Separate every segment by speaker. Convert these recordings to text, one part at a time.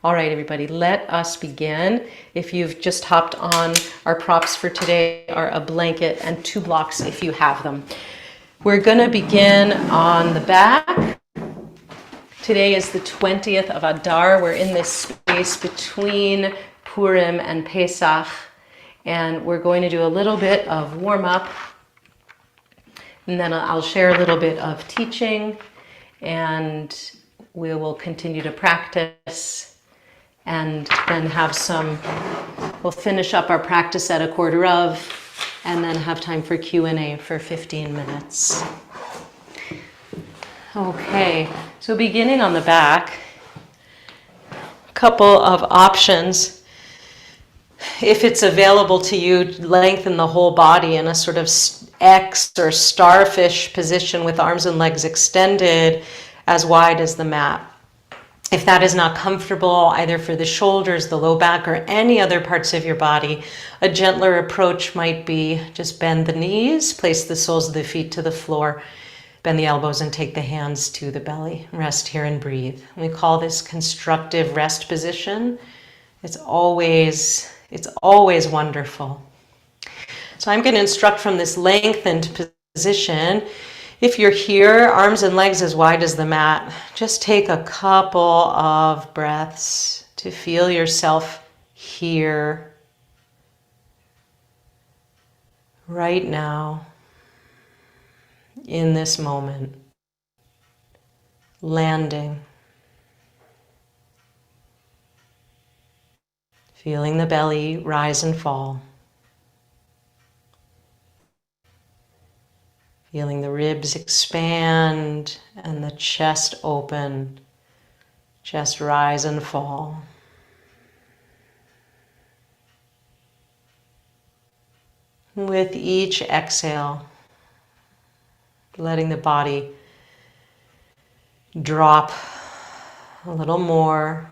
Speaker 1: All right, everybody, let us begin. If you've just hopped on, our props for today are a blanket and 2 blocks if you have them. We're going to begin on the back. Today is the 20th of Adar. We're in this space between Purim and Pesach, and we're going to do a little bit of warm-up, and then I'll share a little bit of teaching, and we will continue to practice, and then we'll finish up our practice at 1:15, and then have time for Q&A for 15 minutes. Okay, so beginning on the back, a couple of options. If it's available to you, lengthen the whole body in a sort of X or starfish position with arms and legs extended as wide as the mat. If that is not comfortable, either for the shoulders, the low back, or any other parts of your body, a gentler approach might be just bend the knees, place the soles of the feet to the floor, bend the elbows, and take the hands to the belly. Rest here and breathe. We call this constructive rest position. It's always wonderful. So I'm going to instruct from this lengthened position. If you're here, arms and legs as wide as the mat, just take a couple of breaths to feel yourself here, right now, in this moment, landing. Feeling the belly rise and fall. Feeling the ribs expand and the chest open, chest rise and fall. With each exhale, letting the body drop a little more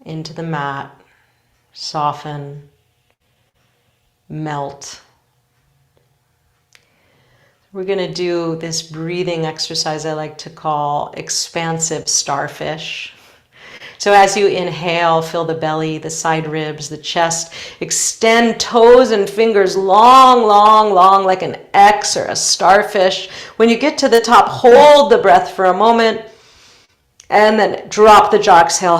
Speaker 1: into the mat, soften, melt. We're going to do this breathing exercise I like to call expansive starfish. So as you inhale, fill the belly, the side ribs, the chest, extend toes and fingers long, long, long, like an X or a starfish. When you get to the top, hold the breath for a moment, and then drop the jaw, exhale.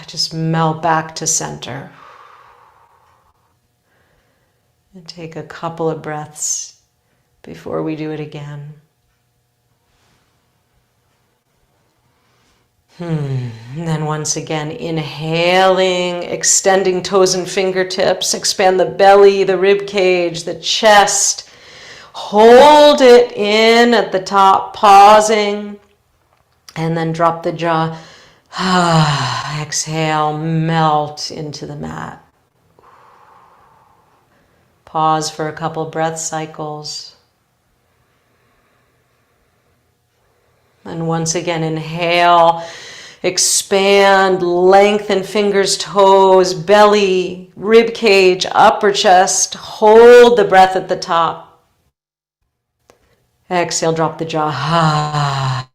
Speaker 1: Just melt back to center. And take a couple of breaths before we do it again. And then once again, inhaling, extending toes and fingertips, expand the belly, the rib cage, the chest. Hold it in at the top, pausing, and then drop the jaw. Exhale, melt into the mat. Pause for a couple breath cycles. And once again, inhale, expand, lengthen fingers, toes, belly, rib cage, upper chest. Hold the breath at the top. Exhale, drop the jaw.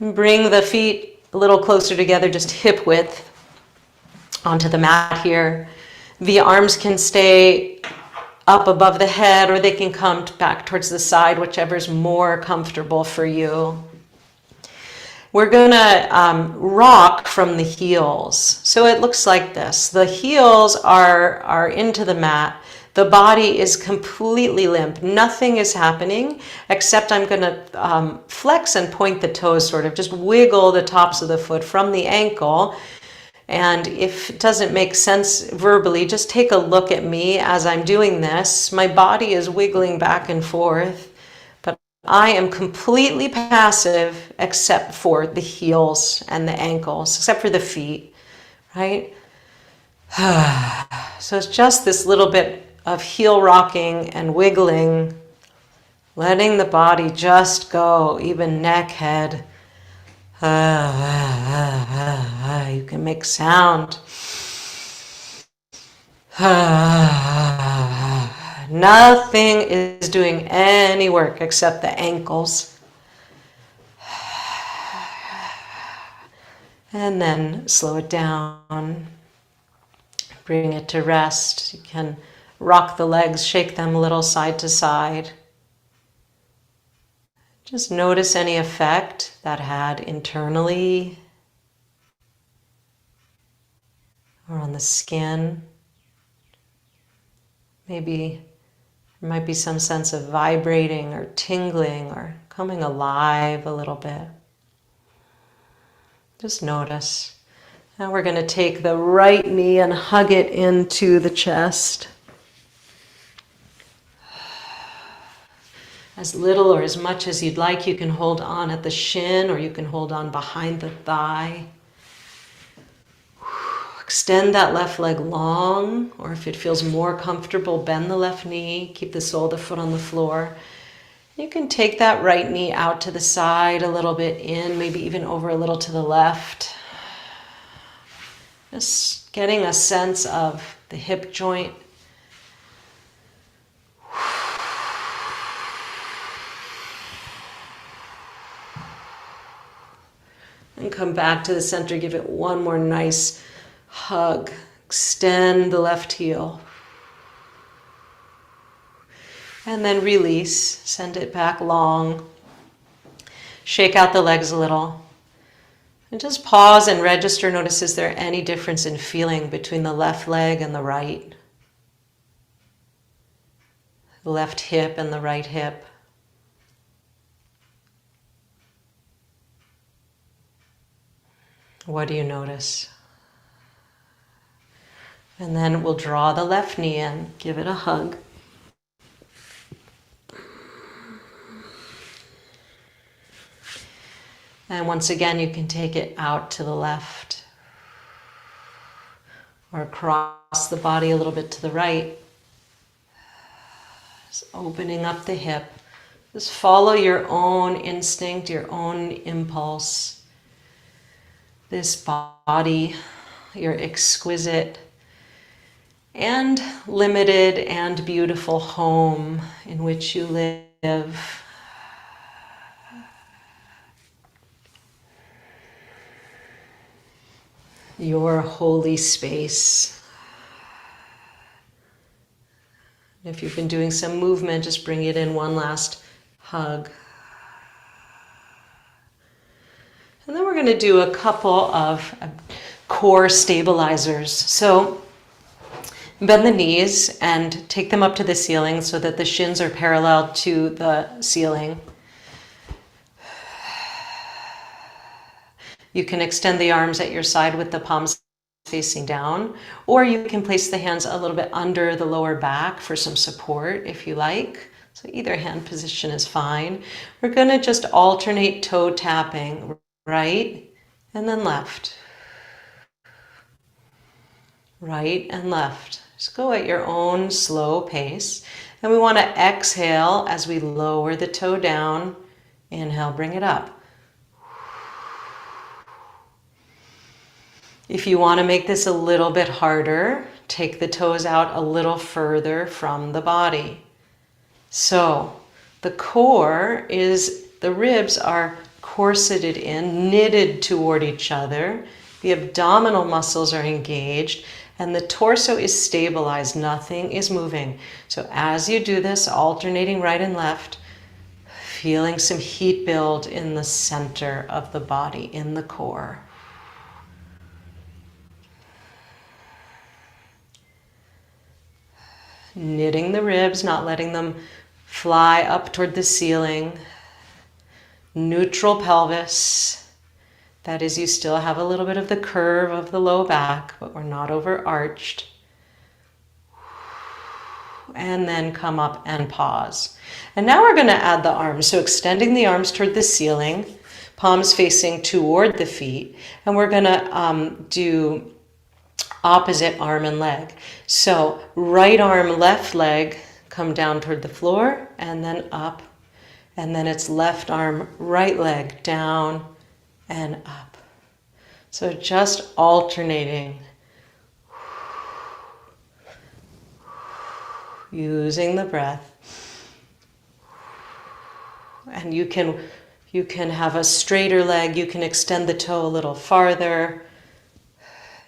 Speaker 1: Bring the feet a little closer together, just hip width onto the mat here. The arms can stay up above the head, or they can come back towards the side, whichever's more comfortable for you. We're going to rock from the heels. So it looks like this. The heels are into the mat. The body is completely limp. Nothing is happening, except I'm going to flex and point the toes, sort of just wiggle the tops of the foot from the ankle. And if it doesn't make sense verbally, just take a look at me as I'm doing this. My body is wiggling back and forth, but I am completely passive except for the heels and the ankles, except for the feet, right? So it's just this little bit of heel rocking and wiggling, letting the body just go, even neck, head. You can make sound. Nothing is doing any work except the ankles. And then slow it down. Bring it to rest. You can rock the legs, shake them a little side to side. Just notice any effect that had internally or on the skin. Maybe there might be some sense of vibrating or tingling or coming alive a little bit. Just notice. Now we're going to take the right knee and hug it into the chest. As little or as much as you'd like, you can hold on at the shin or you can hold on behind the thigh. Extend that left leg long, or if it feels more comfortable, bend the left knee, keep the sole of the foot on the floor. You can take that right knee out to the side a little bit in, maybe even over a little to the left. Just getting a sense of the hip joint. And come back to the center, give it one more nice hug. Extend the left heel. And then release, send it back long. Shake out the legs a little. And just pause and register. Notice, is there any difference in feeling between the left leg and the right? The left hip and the right hip. What do you notice? And then we'll draw the left knee in, give it a hug. And once again, you can take it out to the left or across the body a little bit to the right. Just opening up the hip. Just follow your own instinct, your own impulse. This body, your exquisite and limited and beautiful home in which you live. Your holy space. If you've been doing some movement, just bring it in one last hug. And then we're going to do a couple of core stabilizers. So bend the knees and take them up to the ceiling so that the shins are parallel to the ceiling. You can extend the arms at your side with the palms facing down, or you can place the hands a little bit under the lower back for some support if you like. So either hand position is fine. We're going to just alternate toe tapping, right and then left. Right and left. Just go at your own slow pace. And we want to exhale as we lower the toe down. Inhale, bring it up. If you want to make this a little bit harder, take the toes out a little further from the body. So the core is, the ribs are corseted in, knitted toward each other. The abdominal muscles are engaged and the torso is stabilized. Nothing is moving. So as you do this, alternating right and left, feeling some heat build in the center of the body, in the core. Knitting the ribs, not letting them fly up toward the ceiling. Neutral pelvis. That is, you still have a little bit of the curve of the low back, but we're not overarched. And then come up and pause. And now we're going to add the arms. So extending the arms toward the ceiling, palms facing toward the feet. And we're going to do opposite arm and leg. So right arm, left leg, come down toward the floor and then up. And then it's left arm, right leg, down and up. So just alternating. Using the breath. And you can You can have a straighter leg. You can extend the toe a little farther.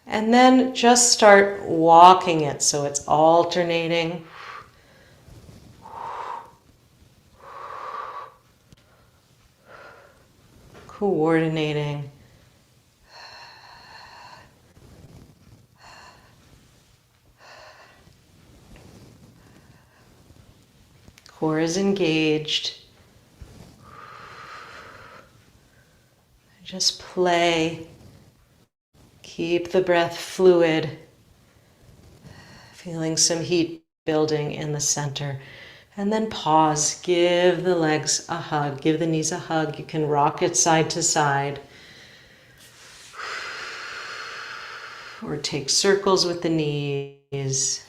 Speaker 1: And then just start walking it so it's alternating. Coordinating. Core is engaged. Just play. Keep the breath fluid. Feeling some heat building in the center. And then pause. Give the legs a hug. Give the knees a hug. You can rock it side to side. Or take circles with the knees.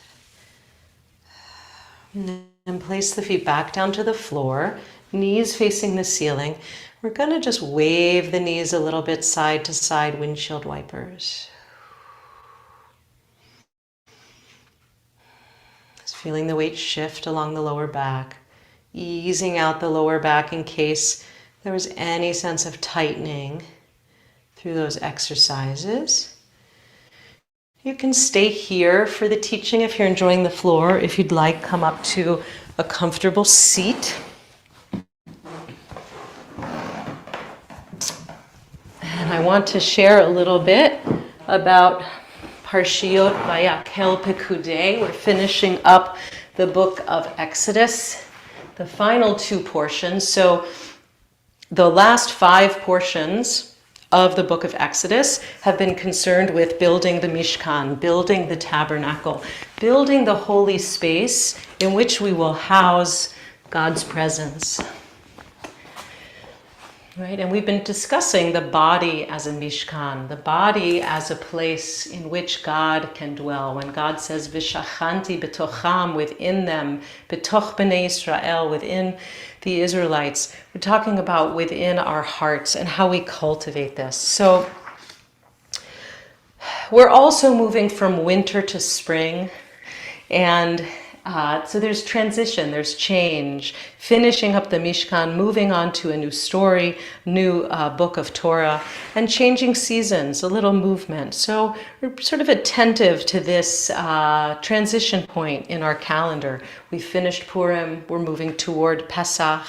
Speaker 1: And place the feet back down to the floor, knees facing the ceiling. We're going to just wave the knees a little bit side to side, windshield wipers. Just feeling the weight shift along the lower back, easing out the lower back in case there was any sense of tightening through those exercises. You can stay here for the teaching if you're enjoying the floor. If you'd like, come up to a comfortable seat. And I want to share a little bit about Parshiot Vayakhel Pekudei. We're finishing up the book of Exodus, the final two portions. So the last 5 portions of the book of Exodus have been concerned with building the Mishkan, building the tabernacle, building the holy space in which we will house God's presence. Right? And we've been discussing the body as a Mishkan, the body as a place in which God can dwell. When God says, V'shachanti betocham, within them, betoch b'nei Israel, within the Israelites, we're talking about within our hearts and how we cultivate this. So we're also moving from winter to spring, and so there's transition, there's change, finishing up the Mishkan, moving on to a new story, new book of Torah, and changing seasons, a little movement. So we're sort of attentive to this transition point in our calendar. We finished Purim, we're moving toward Pesach.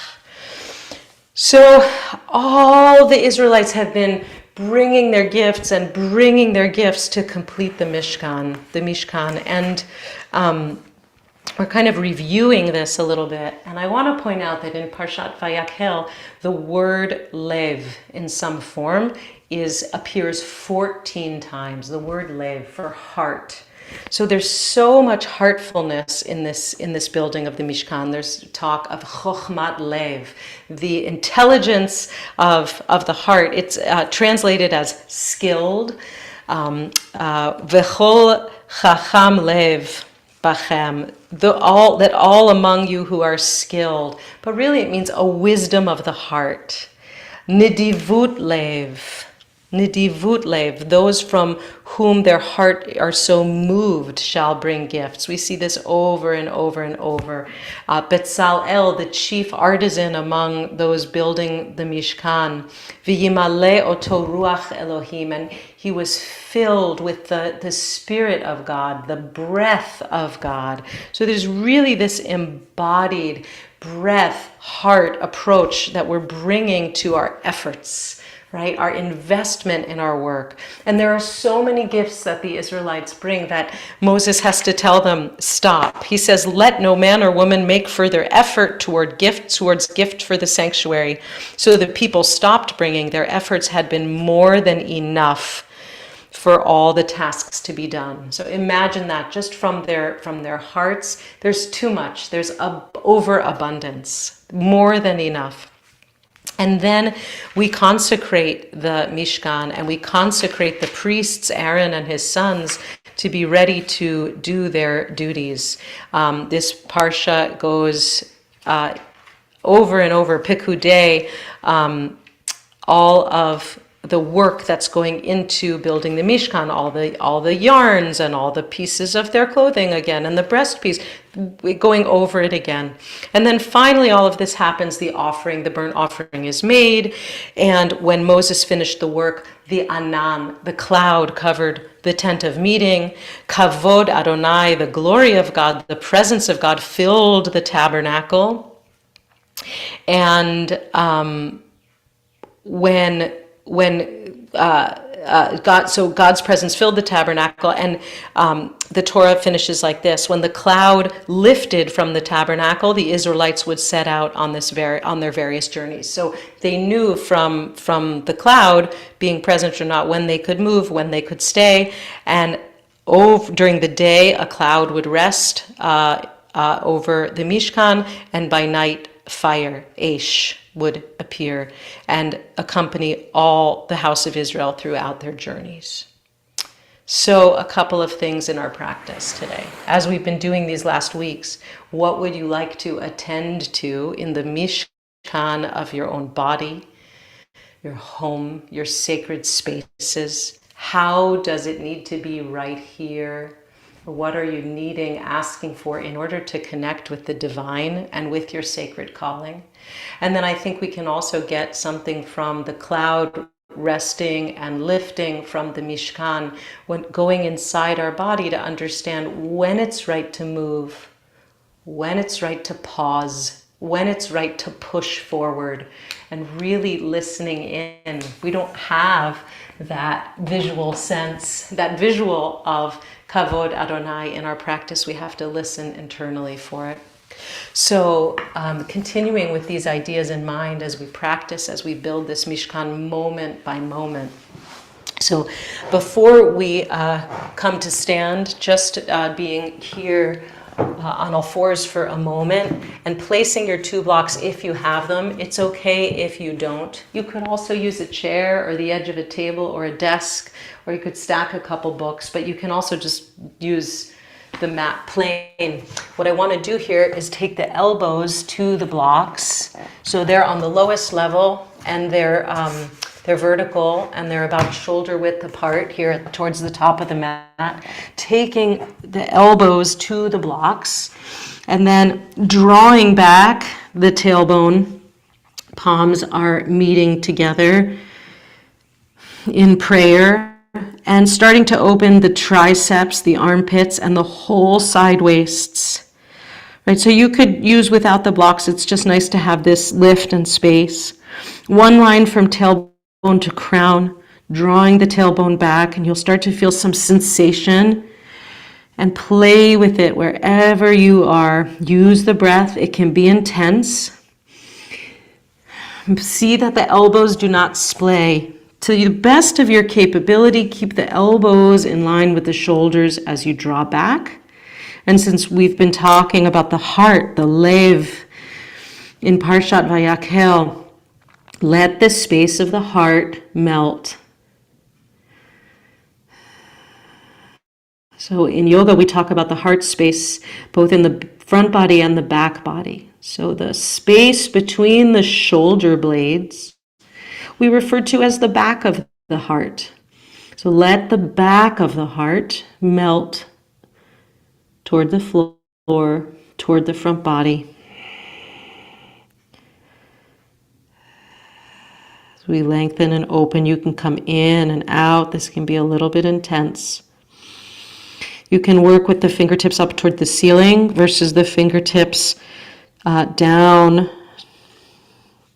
Speaker 1: So all the Israelites have been bringing their gifts to complete the Mishkan, and we're kind of reviewing this a little bit. And I want to point out that in Parshat Vayakhel, the word lev in some form appears 14 times, the word lev for heart. So there's so much heartfulness in this building of the Mishkan. There's talk of chokhmat lev, the intelligence of the heart. It's translated as skilled. V'chol chacham lev bachem, that all among you who are skilled. But really it means a wisdom of the heart. Nidivut lev, those from whom their heart are so moved shall bring gifts. We see this over and over and over. Betzalel, the chief artisan among those building the Mishkan, v'yimale oto ruach Elohim, and he was filled with the Spirit of God, the breath of God. So there's really this embodied breath, heart approach that we're bringing to our efforts, right? Our investment in our work. And there are so many gifts that the Israelites bring that Moses has to tell them, stop. He says, let no man or woman make further effort towards gift for the sanctuary. So the people stopped bringing. Their efforts had been more than enough for all the tasks to be done. So imagine that just from their hearts, there's too much. There's overabundance, more than enough. And then we consecrate the Mishkan, and we consecrate the priests, Aaron and his sons, to be ready to do their duties. This parsha goes over and over, Pekudei, all of the work that's going into building the Mishkan, all the yarns and all the pieces of their clothing again, and the breast piece, going over it again. And then finally all of this happens, the burnt offering is made, and when Moses finished the work, the Anan, the cloud, covered the tent of meeting. Kavod Adonai, the glory of God, the presence of God, filled the tabernacle. And God's presence filled the tabernacle, and the Torah finishes like this: when the cloud lifted from the tabernacle, the Israelites would set out on their various journeys. So they knew from the cloud being present or not when they could move, when they could stay, and during the day a cloud would rest over the Mishkan, and by night fire, Aish, would appear and accompany all the house of Israel throughout their journeys. So a couple of things in our practice today. As we've been doing these last weeks, what would you like to attend to in the Mishkan of your own body, your home, your sacred spaces? How does it need to be right here? What are you needing, asking for in order to connect with the divine and with your sacred calling? And then I think we can also get something from the cloud resting and lifting from the Mishkan, when going inside our body, to understand when it's right to move, when it's right to pause, when it's right to push forward, and really listening in. We don't have that visual sense, that visual of Kavod Adonai in our practice. We have to listen internally for it. So continuing with these ideas in mind as we practice, as we build this Mishkan moment by moment. So before we come to stand, just being here on all fours for a moment and placing your 2 blocks if you have them. It's okay if you don't. You could also use a chair or the edge of a table or a desk, or you could stack a couple books, but you can also just use the mat plain. What I want to do here is take the elbows to the blocks. So they're on the lowest level, and they're vertical, and they're about shoulder width apart here towards the top of the mat. Taking the elbows to the blocks, and then drawing back the tailbone. Palms are meeting together in prayer, and starting to open the triceps, the armpits, and the whole side waists. Right, so you could use without the blocks. It's just nice to have this lift and space. One line from tailbone to crown, drawing the tailbone back, and you'll start to feel some sensation, and play with it wherever you are. Use the breath. It can be intense. See that the elbows do not splay. To the best of your capability, keep the elbows in line with the shoulders as you draw back. And since we've been talking about the heart, the lev, in Parshat Vayakhel, let the space of the heart melt. So in yoga, we talk about the heart space, both in the front body and the back body. So the space between the shoulder blades, we refer to as the back of the heart. So let the back of the heart melt toward the floor, toward the front body. As we lengthen and open, you can come in and out. This can be a little bit intense. You can work with the fingertips up toward the ceiling versus the fingertips down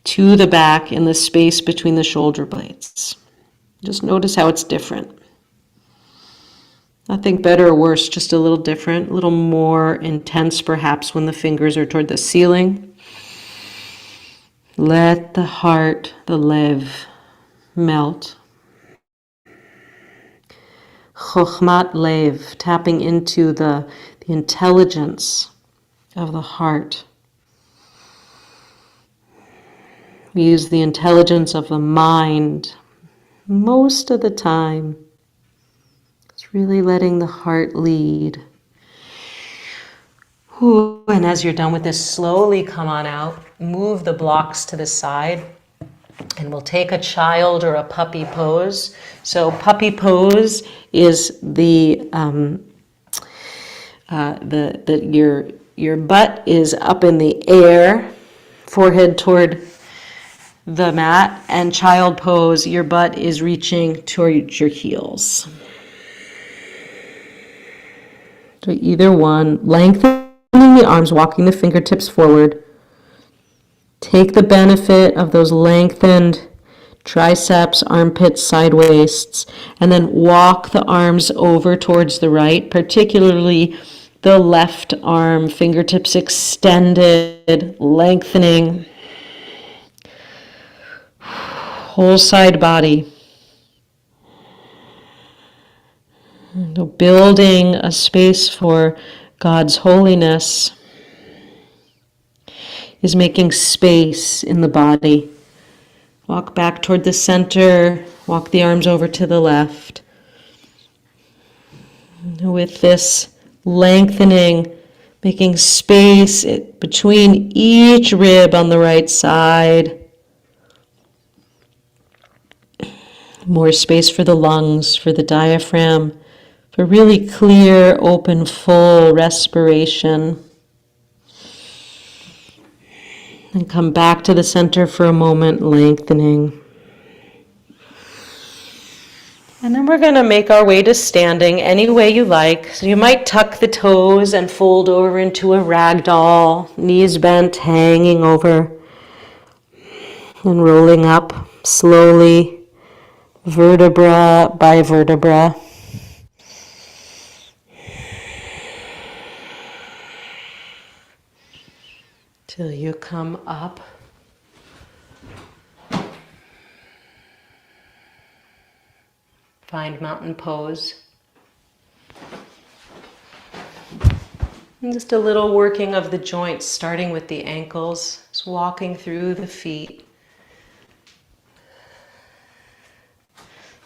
Speaker 1: to the back in the space between the shoulder blades. Just notice how it's different. Nothing better or worse, just a little different, a little more intense perhaps when the fingers are toward the ceiling. Let the heart, the lev, melt. Chokhmat lev, tapping into the intelligence of the heart. We use the intelligence of the mind most of the time. It's really letting the heart lead. And as you're done with this, slowly come on out. Move the blocks to the side. And we'll take a child or a puppy pose. So puppy pose is your butt is up in the air, forehead toward the mat, and child pose, your butt is reaching towards your heels. So either one, lengthening the arms, walking the fingertips forward. Take the benefit of those lengthened triceps, armpits, side waists, and then walk the arms over towards the right, particularly the left arm, fingertips extended, lengthening. Whole side body. Building a space for God's holiness is making space in the body. Walk back toward the center, walk the arms over to the left. With this lengthening, making space between each rib on the right side. More space for the lungs, for the diaphragm, for really clear, open, full respiration. And come back to the center for a moment, lengthening. And then we're going to make our way to standing any way you like. So you might tuck the toes and fold over into a ragdoll, knees bent, hanging over, and rolling up slowly, vertebra by vertebra. Till you come up. Find mountain pose. And just a little working of the joints, starting with the ankles, just walking through the feet.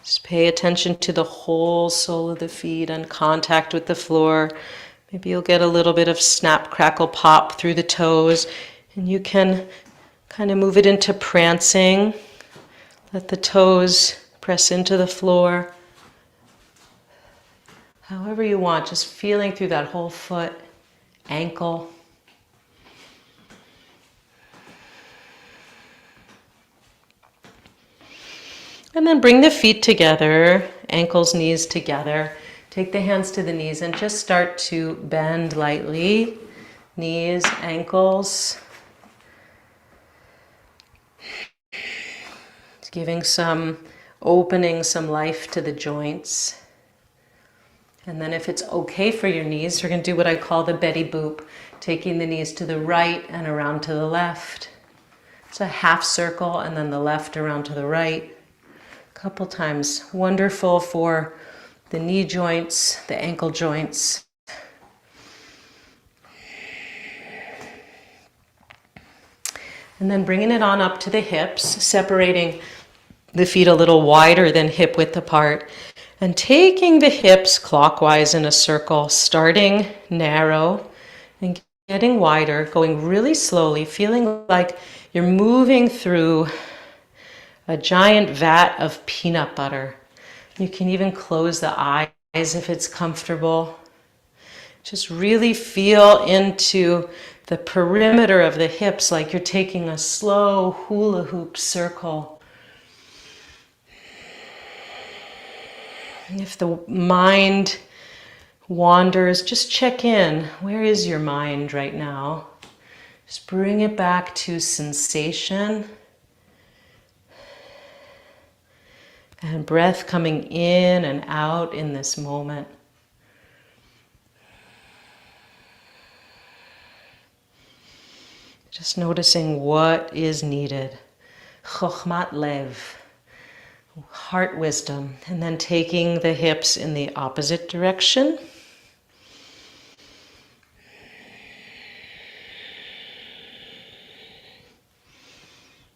Speaker 1: Just pay attention to the whole sole of the feet and contact with the floor. Maybe you'll get a little bit of snap, crackle, pop through the toes, and you can kind of move it into prancing. Let the toes press into the floor. However you want, just feeling through that whole foot, ankle. And then bring the feet together, ankles, knees together. Take the hands to the knees and just start to bend lightly. Knees, ankles. Giving some opening, some life to the joints. And then if it's okay for your knees, we're going to do what I call the Betty Boop, taking the knees to the right and around to the left. It's a half circle and then the left around to the right. A couple times. Wonderful for the knee joints, the ankle joints. And then bringing it on up to the hips, separating the feet a little wider than hip width apart. And taking the hips clockwise in a circle, starting narrow and getting wider, going really slowly, feeling like you're moving through a giant vat of peanut butter. You can even close the eyes if it's comfortable. Just really feel into the perimeter of the hips like you're taking a slow hula hoop circle. If the mind wanders, just check in. Where is your mind right now? Just bring it back to sensation. And breath coming in and out in this moment. Just noticing what is needed. Chokhmat lev. Heart wisdom, and then taking the hips in the opposite direction.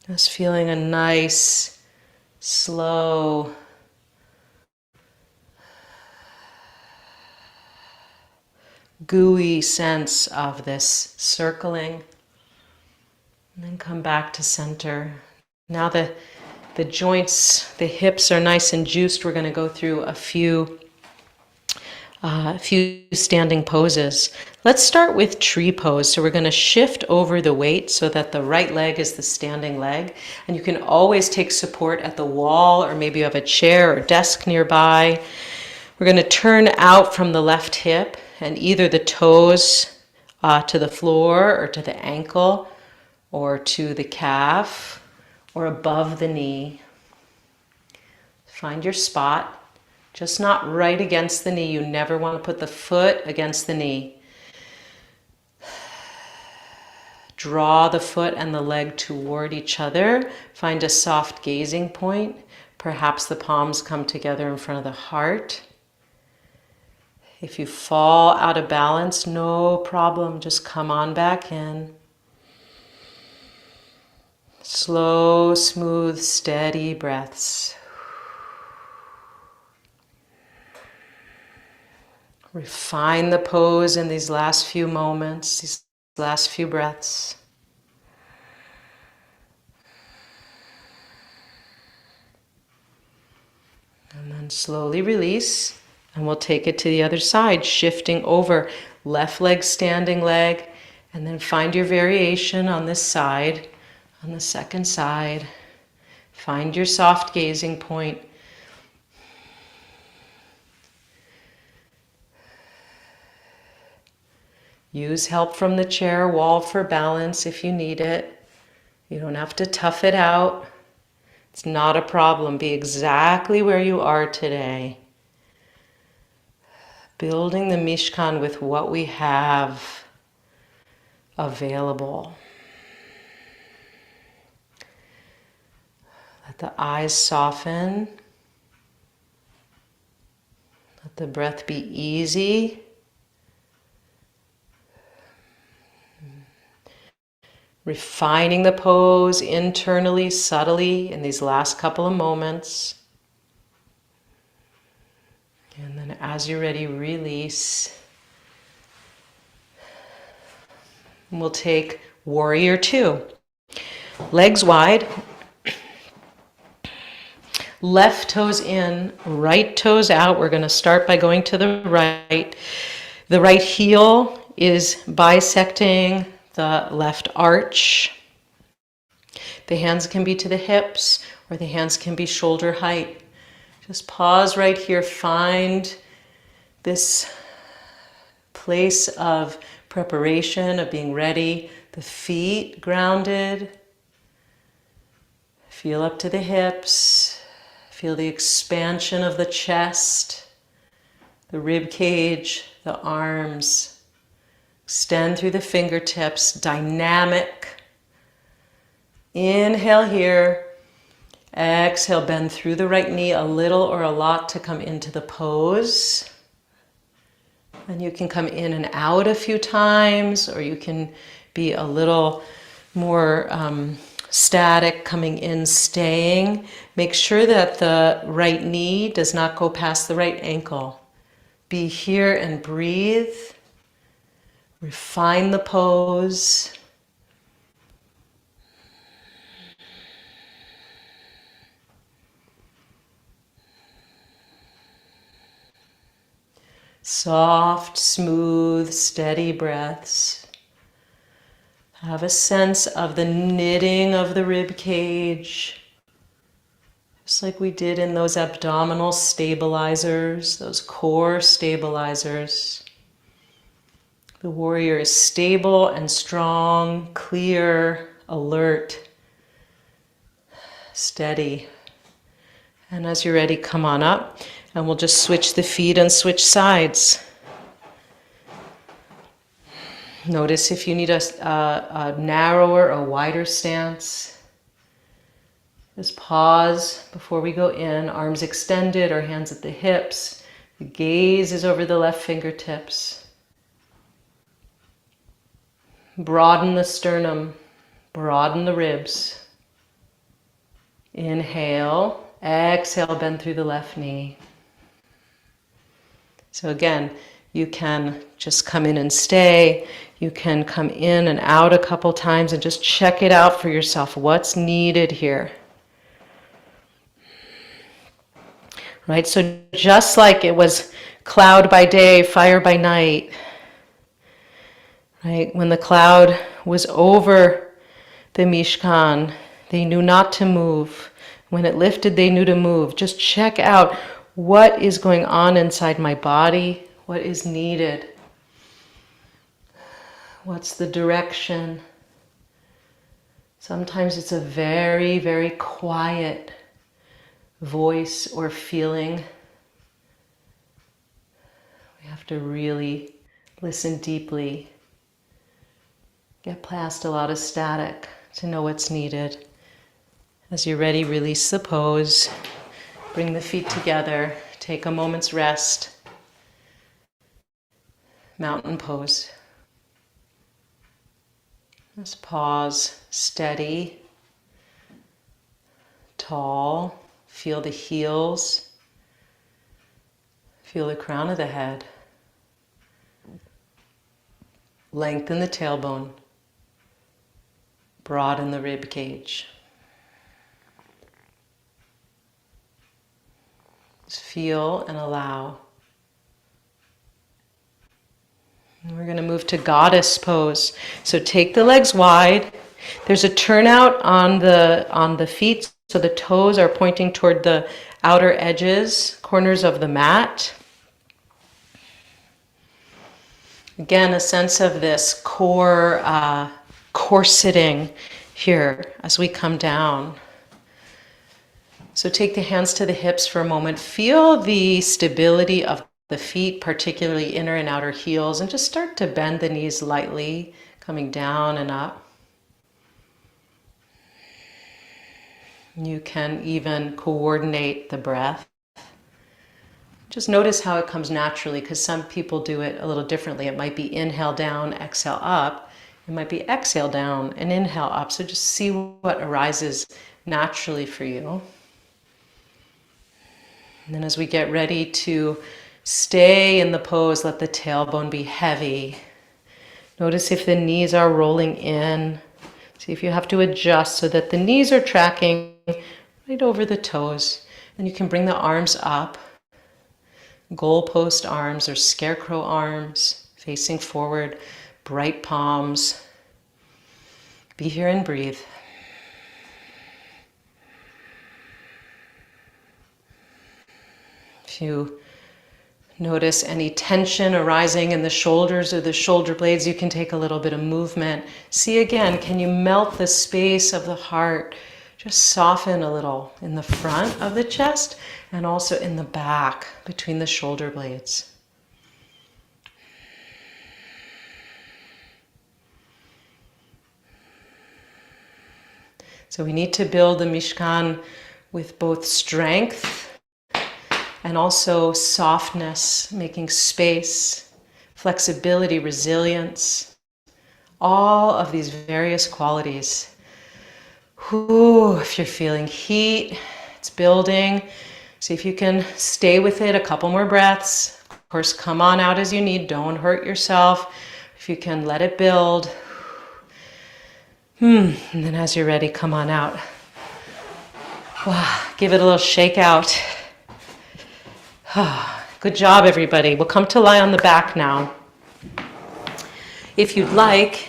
Speaker 1: Just feeling a nice, slow, gooey sense of this circling. And then come back to center. Now the joints, the hips are nice and juiced. We're going to go through a few standing poses. Let's start with tree pose. So we're going to shift over the weight so that the right leg is the standing leg. And you can always take support at the wall, or maybe you have a chair or desk nearby. We're going to turn out from the left hip and either the toes to the floor or to the ankle or to the calf or above the knee. Find your spot. Just not right against the knee. You never want to put the foot against the knee. Draw the foot and the leg toward each other. Find a soft gazing point. Perhaps the palms come together in front of the heart. If you fall out of balance, no problem. Just come on back in. Slow, smooth, steady breaths. Refine the pose in these last few moments, these last few breaths. And then slowly release, and we'll take it to the other side, shifting over left leg, standing leg, and then find your variation on this side, on the second side. Find your soft gazing point. Use help from the chair wall for balance if you need it. You don't have to tough it out. It's not a problem. Be exactly where you are today. Building the Mishkan with what we have available. Let the eyes soften. Let the breath be easy. Refining the pose internally, subtly in these last couple of moments. And then as you're ready, release. And we'll take warrior two. Legs wide. Left toes in, right toes out. We're going to start by going to the right. The right heel is bisecting the left arch. The hands can be to the hips, or the hands can be shoulder height. Just pause right here. Find this place of preparation, of being ready. The feet grounded. Feel up to the hips. Feel the expansion of the chest, the rib cage, the arms. Extend through the fingertips, dynamic. Inhale here. Exhale, bend through the right knee a little or a lot to come into the pose. And you can come in and out a few times, or you can be a little more static, coming in, staying. Make sure that the right knee does not go past the right ankle. Be here and breathe. Refine the pose. Soft, smooth, steady breaths. Have a sense of the knitting of the rib cage. Just like we did in those abdominal stabilizers, those core stabilizers. The warrior is stable and strong, clear, alert, steady. And as you're ready, come on up, and we'll just switch the feet and switch sides. Notice if you need a narrower or wider stance. Just pause before we go in, arms extended or hands at the hips. The gaze is over the left fingertips. Broaden the sternum, broaden the ribs. Inhale, exhale, bend through the left knee. So again, You can just come in and stay. You can come in and out a couple times and just check it out for yourself. What's needed here? Right? So just like it was cloud by day, fire by night, right? When the cloud was over the Mishkan, they knew not to move. When it lifted, they knew to move. Just check out what is going on inside my body, what is needed, what's the direction. Sometimes it's a very, very quiet voice or feeling. We have to really listen deeply, get past a lot of static to know what's needed. As you're ready, release the pose. Bring the feet together. Take a moment's rest. Mountain pose. Just pause, steady, tall. Feel the heels. Feel the crown of the head. Lengthen the tailbone. Broaden the rib cage. Just feel and allow. And we're going to move to goddess pose. So take the legs wide. There's a turnout on the feet, so the toes are pointing toward the outer edges, corners of the mat. Again, a sense of this core corseting here as we come down. So take the hands to the hips for a moment. Feel the stability of the feet, particularly inner and outer heels, and just start to bend the knees lightly, coming down and up. You can even coordinate the breath. Just notice how it comes naturally, because some people do it a little differently. It might be inhale down, exhale up. It might be exhale down and inhale up. So just see what arises naturally for you. And then as we get ready to stay in the pose, let the tailbone be heavy. Notice if the knees are rolling in. See if you have to adjust so that the knees are tracking right over the toes. Then you can bring the arms up. Goalpost arms or scarecrow arms, facing forward, bright palms. Be here and breathe. If you notice any tension arising in the shoulders or the shoulder blades, you can take a little bit of movement. See again, can you melt the space of the heart? Just soften a little in the front of the chest and also in the back between the shoulder blades. So we need to build the Mishkan with both strength and also softness, making space, flexibility, resilience, all of these various qualities. If you're feeling heat, it's building. See if you can stay with it a couple more breaths. Of course, come on out as you need. Don't hurt yourself. If you can, let it build. And then as you're ready, come on out. Give it a little shake out. Good job, everybody. We'll come to lie on the back now. If you'd like,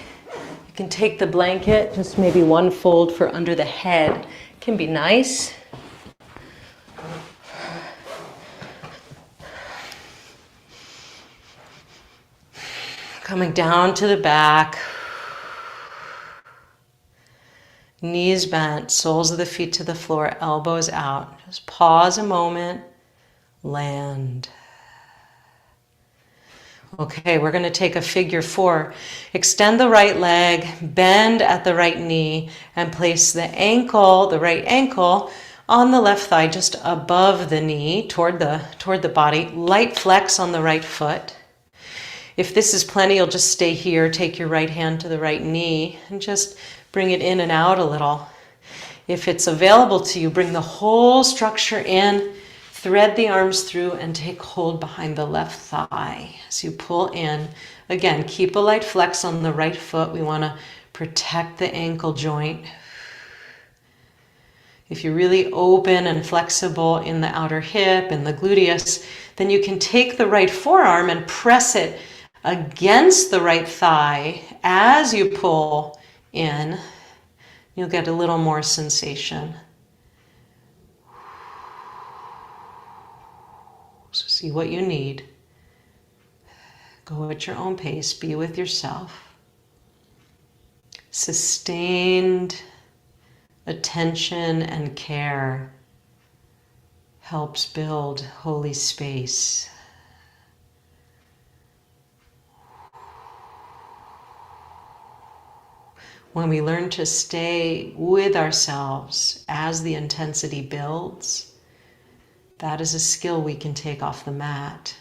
Speaker 1: you can take the blanket, just maybe one fold for under the head. It can be nice. Coming down to the back. Knees bent, soles of the feet to the floor, elbows out. Just pause a moment. Land. Okay, we're going to take a figure 4. Extend the right leg, bend at the right knee, and place the ankle, the right ankle, on the left thigh, just above the knee, toward the body. Light flex on the right foot. If this is plenty, you'll just stay here. Take your right hand to the right knee and just bring it in and out a little. If it's available to you, bring the whole structure in thread the arms through and take hold behind the left thigh. As you pull in, again, keep a light flex on the right foot. We want to protect the ankle joint. If you're really open and flexible in the outer hip and the gluteus, then you can take the right forearm and press it against the right thigh as you pull in. You'll get a little more sensation. So see what you need. Go at your own pace. Be with yourself. Sustained attention and care helps build holy space. When we learn to stay with ourselves as the intensity builds, that is a skill we can take off the mat.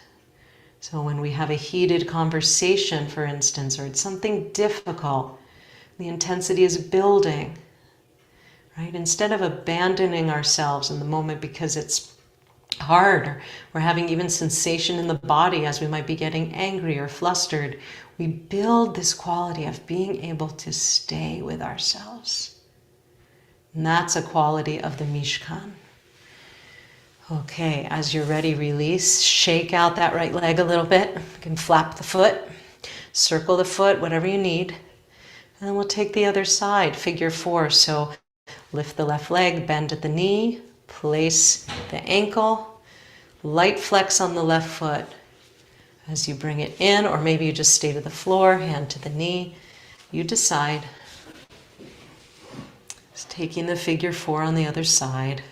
Speaker 1: So when we have a heated conversation, for instance, or it's something difficult, the intensity is building, right? Instead of abandoning ourselves in the moment because it's hard, or we're having even sensation in the body as we might be getting angry or flustered, we build this quality of being able to stay with ourselves. And that's a quality of the Mishkan. Okay, as you're ready, release. Shake out that right leg a little bit. You can flap the foot, circle the foot, whatever you need. And then we'll take the other side, figure 4. So lift the left leg, bend at the knee, place the ankle, light flex on the left foot. As you bring it in, or maybe you just stay to the floor, hand to the knee, you decide. Just taking the figure 4 on the other side.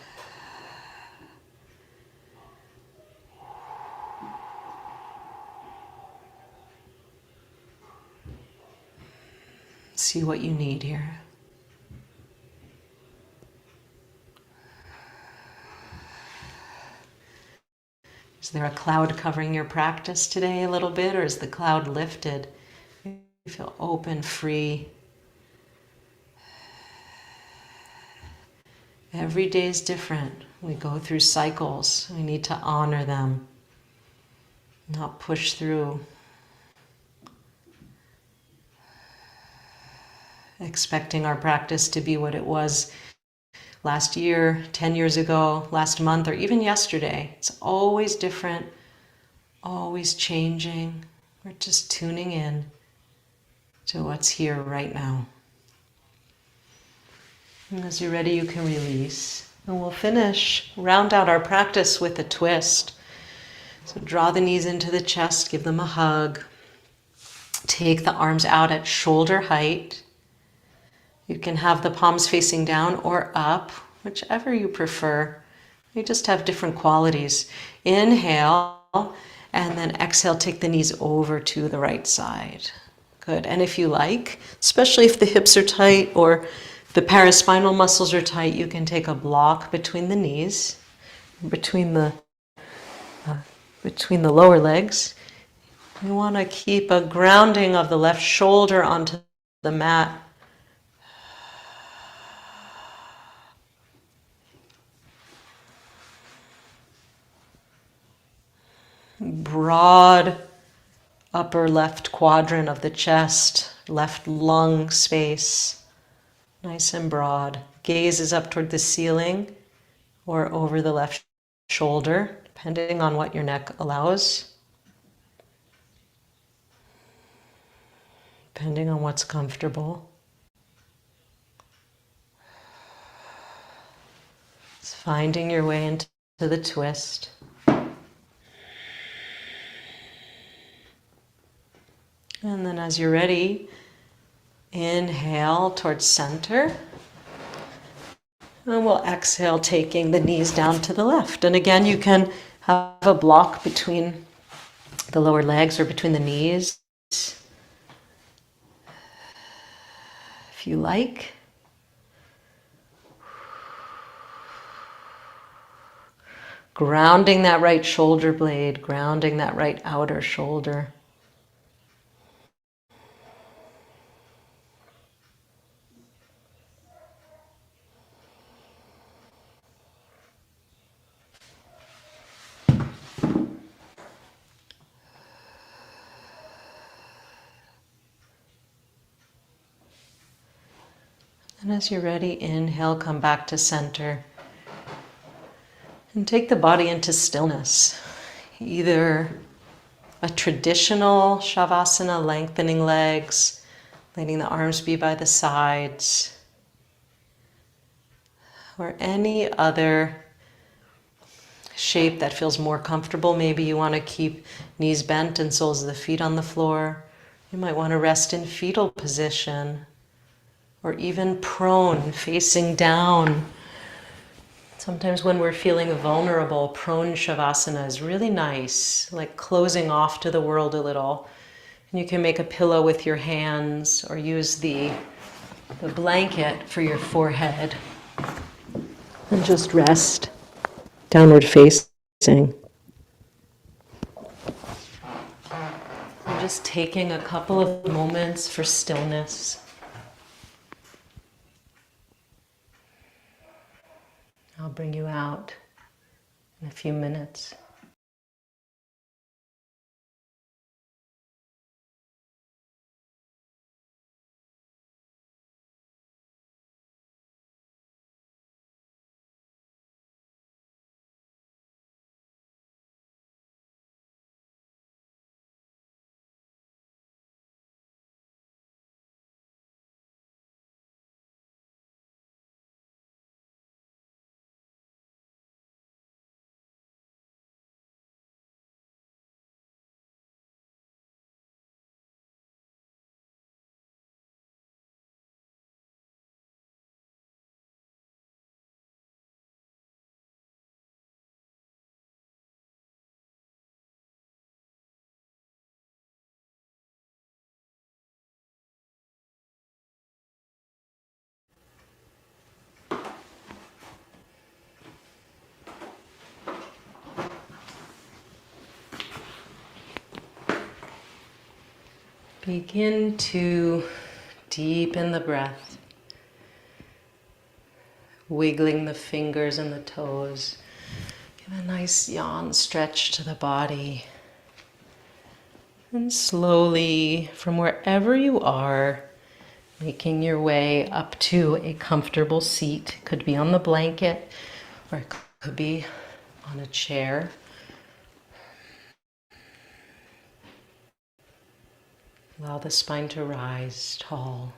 Speaker 1: See what you need here. Is there a cloud covering your practice today a little bit, or is the cloud lifted? You feel open, free. Every day is different. We go through cycles. We need to honor them, not push through. Expecting our practice to be what it was last year, 10 years ago, last month, or even yesterday. It's always different, always changing. We're just tuning in to what's here right now. And as you're ready, you can release. And we'll finish, round out our practice with a twist. So draw the knees into the chest, give them a hug. Take the arms out at shoulder height. You can have the palms facing down or up, whichever you prefer. They just have different qualities. Inhale, and then exhale, take the knees over to the right side. Good. And if you like, especially if the hips are tight or the paraspinal muscles are tight, you can take a block between the knees, between the lower legs. You want to keep a grounding of the left shoulder onto the mat. Broad upper left quadrant of the chest, left lung space, nice and broad. Gaze is up toward the ceiling or over the left shoulder, depending on what your neck allows, depending on what's comfortable. It's finding your way into the twist. And then as you're ready, inhale towards center. And we'll exhale, taking the knees down to the left. And again, you can have a block between the lower legs or between the knees, if you like. Grounding that right shoulder blade, grounding that right outer shoulder. And as you're ready, inhale, come back to center. And take the body into stillness. Either a traditional Shavasana, lengthening legs, letting the arms be by the sides, or any other shape that feels more comfortable. Maybe you want to keep knees bent and soles of the feet on the floor. You might want to rest in fetal position, or even prone, facing down. Sometimes when we're feeling vulnerable, prone Shavasana is really nice, like closing off to the world a little. And you can make a pillow with your hands or use the blanket for your forehead. And just rest, downward facing. And just taking a couple of moments for stillness. I'll bring you out in a few minutes. Begin to deepen the breath, wiggling the fingers and the toes. Give a nice yawn stretch to the body. And slowly, from wherever you are, making your way up to a comfortable seat. It could be on the blanket, or it could be on a chair. Allow the spine to rise tall.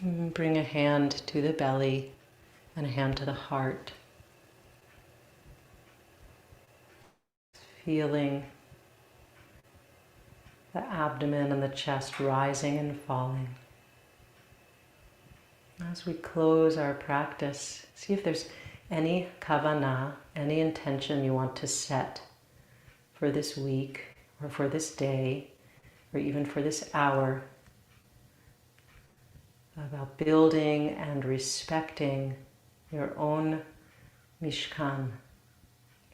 Speaker 1: And bring a hand to the belly and a hand to the heart. Feeling the abdomen and the chest rising and falling. As we close our practice, see if there's any kavanah, any intention you want to set for this week, or for this day, or even for this hour, about building and respecting your own mishkan,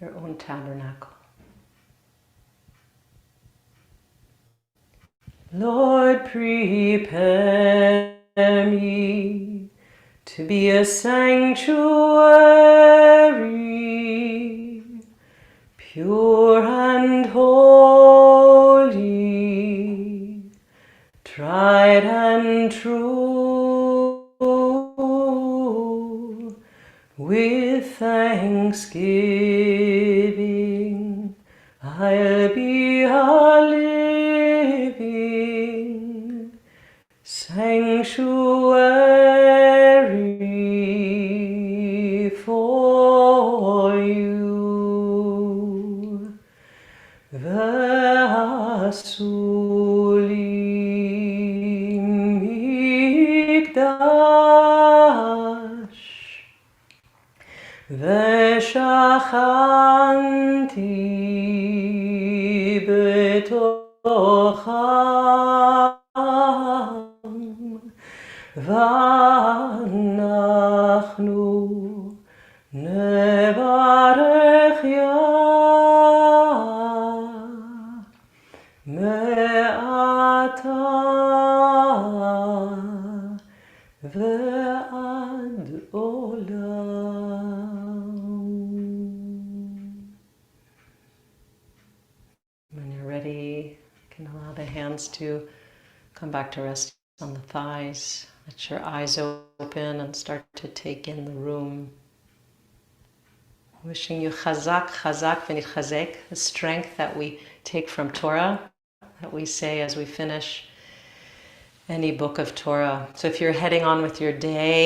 Speaker 1: your own tabernacle. Lord, prepare me to be a sanctuary, pure and holy, tried and true, with thanksgiving I'll be a living sanctuary for you. Vasuli mikdash v'shachanti betocham v'anachnu nevarech Yah Me'ata ve'ad olam. When you're ready, you can allow the hands to come back to rest on the thighs. Let your eyes open and start to take in the room. Wishing you chazak, chazak, v'nitchazek, the strength that we take from Torah, that we say as we finish any book of Torah. So if you're heading on with your day,